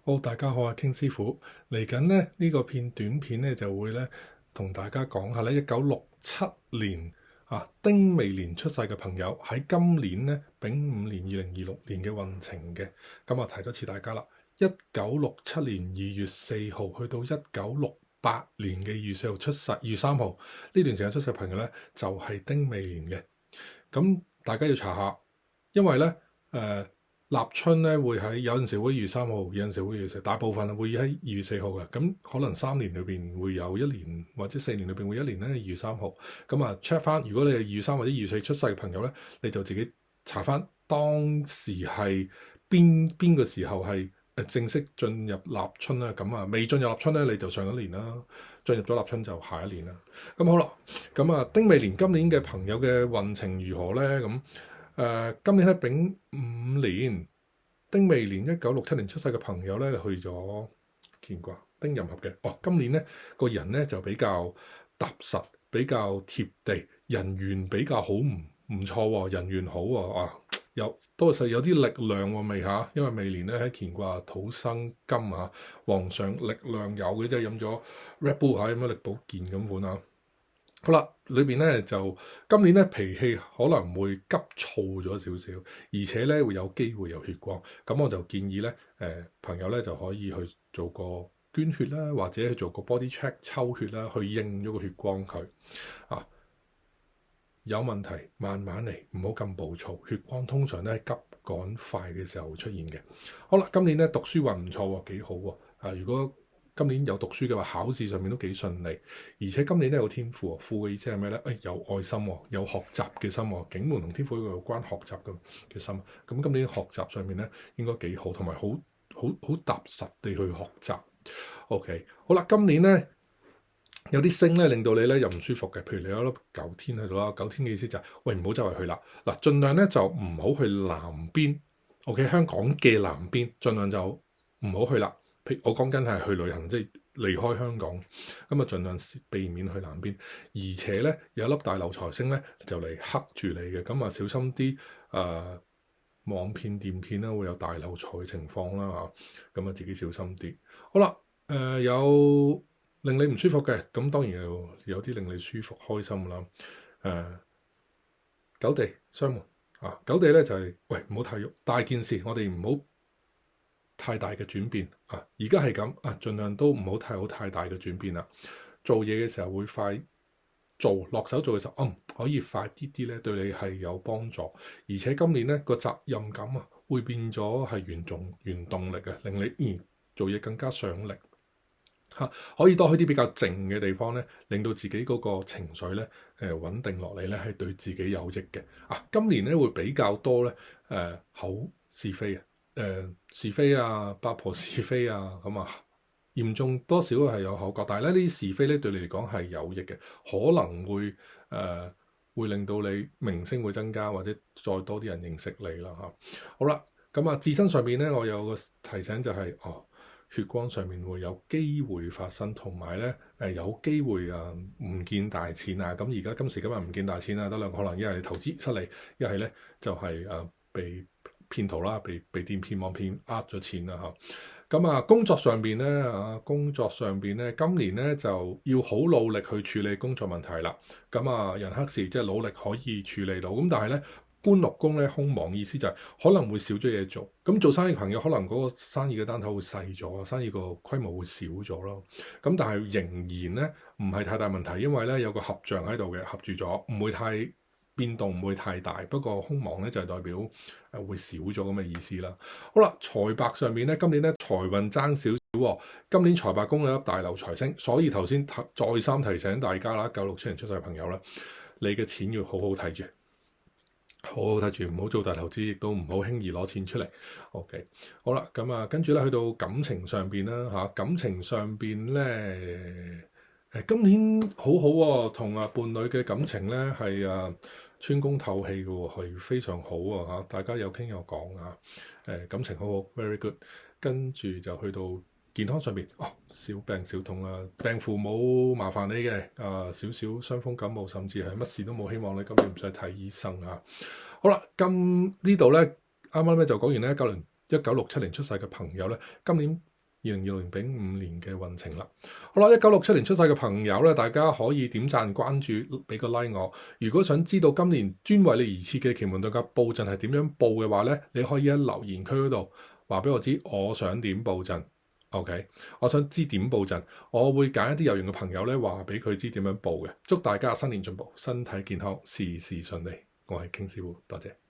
好，大家好啊，King 師傅嚟緊咧呢個片短片咧就會咧同大家講下咧1967年丁未年出世嘅朋友喺今年咧丙午年2026年嘅運程嘅。咁啊提多次大家啦，1967年2月4號去到1968年嘅2月4號出世，2月3號呢段時間出世嘅朋友咧就係丁未年嘅。咁大家要查下，因為咧立春咧會喺有陣時會2月3號，有陣時會2月4號，大部分會喺2月4號嘅。咁可能3年裏邊會有1年，或者4年裏邊會1年咧2月3號。咁啊 check 翻，如果你係2月3或者2月4出世嘅朋友咧，你就自己查翻當時係邊個時候係正式進入立春啦。咁啊未進入立春咧，你就上一年啦；進入咗立春就下一年啦。咁好啦，咁啊丁未年今年嘅朋友嘅運程如何咧？咁今年喺丙午年丁未年1967年出世嘅朋友咧，去咗乾卦丁壬合嘅。今年咧個人咧就比較踏實，比較貼地，人緣比較好，唔錯喎，人緣好喎，有多數有啲力量喎未嚇，因為未年咧喺乾卦土生金嚇，皇上力量有嘅，即係飲咗 Red Bull 嚇，飲咗力保健咁款啊。好啦，裏邊咧就今年咧脾氣可能會急躁咗少少，而且咧會有機會有血光。咁我就建議咧，朋友咧就可以去做個捐血啦，或者去做個 body check 抽血啦，去應咗個血光佢啊。有問題慢慢嚟，唔好咁暴躁。血光通常都係急趕快嘅時候出現嘅。好啦，今年咧讀書運唔錯喎，幾好喎。如果今年有讀書嘅話，考試上面都幾順利，而且今年咧有天賦喎。富嘅意思係咩咧？有愛心喎，有學習嘅心喎。景門同天賦有關學習嘅心。咁今年學習上面咧應該幾好，同埋好踏實地去學習。OK， 好啦，今年咧有啲星咧令到你咧又唔舒服嘅，譬如你有粒九天喺度啦。九天嘅意思就係喂，唔好周圍去啦。嗱，盡量咧就唔好去南邊。OK， 香港嘅南邊盡量就唔好去啦。我講緊係去旅行，即係離開香港，咁啊盡量避免去南邊。而且咧有一粒大流財星咧就嚟剋住你嘅，咁啊小心啲網騙電騙啦，會有大流財嘅情況啦嚇，咁啊自己小心啲。好啦，有令你唔舒服嘅，咁當然有啲令你舒服開心啦。九地雙門九地咧就係喂，唔好太喐，大件事我哋唔好太大嘅轉變而家係咁盡量都唔好太大嘅轉變啦。做嘢嘅時候會快做，落手做嘅時候可以快啲咧，對你係有幫助。而且今年咧個責任感會變咗係原動力令你做嘢更加上力可以多去啲比較靜嘅地方咧，令到自己嗰個情緒咧穩定落嚟咧，係對自己有益嘅今年咧會比較多咧口是非是非八婆是非咁嚴重多少係有口角，但係咧呢啲是非咧對你嚟講係有益嘅，可能會令到你名聲會增加，或者再多啲人認識你啦好啦，咁自身上面咧我有個提醒就係血光上面會有機會發生，同埋咧有機會唔見大錢咁而家今時今日唔見大錢得兩個可能，一係你投資失利，一係咧就係被騙徒啦，被電騙網騙呃咗錢啦咁工作上邊咧今年咧就要好努力去處理工作問題啦。咁人黑時即係努力可以處理到，咁但係咧官祿宮咧空亡，意思就係可能會少咗嘢做。咁做生意嘅朋友可能嗰個生意嘅單頭會細咗，生意個規模會少咗咯。咁但係仍然咧唔係太大問題，因為咧有個合象喺度嘅，合住咗，唔會太變動，唔會太大。不過空亡咧就係代表會少咗咁嘅意思啦。好啦，財帛上面咧今年咧財運爭少少，今年財帛宮有粒大流財星，所以頭先再三提醒大家啦，967年出世嘅朋友啦，你嘅錢要好好睇住。好好睇住，唔好做大投資，亦都唔好輕易攞錢出嚟。OK， 好啦，咁跟住咧去到感情上邊啦感情上邊咧今年好好喎，同伴侶嘅感情咧係穿宮透氣嘅喎，係非常好大家有傾有講感情好好 ，very good。跟住就去到健康上邊小病小痛病符冇麻煩你嘅少少傷風感冒，甚至係乜事都冇，希望你今年唔使睇醫生好啦，呢度咧啱啱咧就講完咧1967年出世嘅朋友咧，今年2026年丙午年嘅運程啦。好啦，1967年出世嘅朋友咧，大家可以點讚、關注、俾個 like 我。如果想知道今年專為你而設嘅奇門遁甲布陣係點樣布嘅話咧，你可以喺留言區嗰度話俾我知，我想點布陣。OK， 我想知點布陣，我會揀一啲有緣嘅朋友咧，話俾佢知點樣布嘅。祝大家新年進步，身體健康，事事順利。我係 King 師傅，多謝。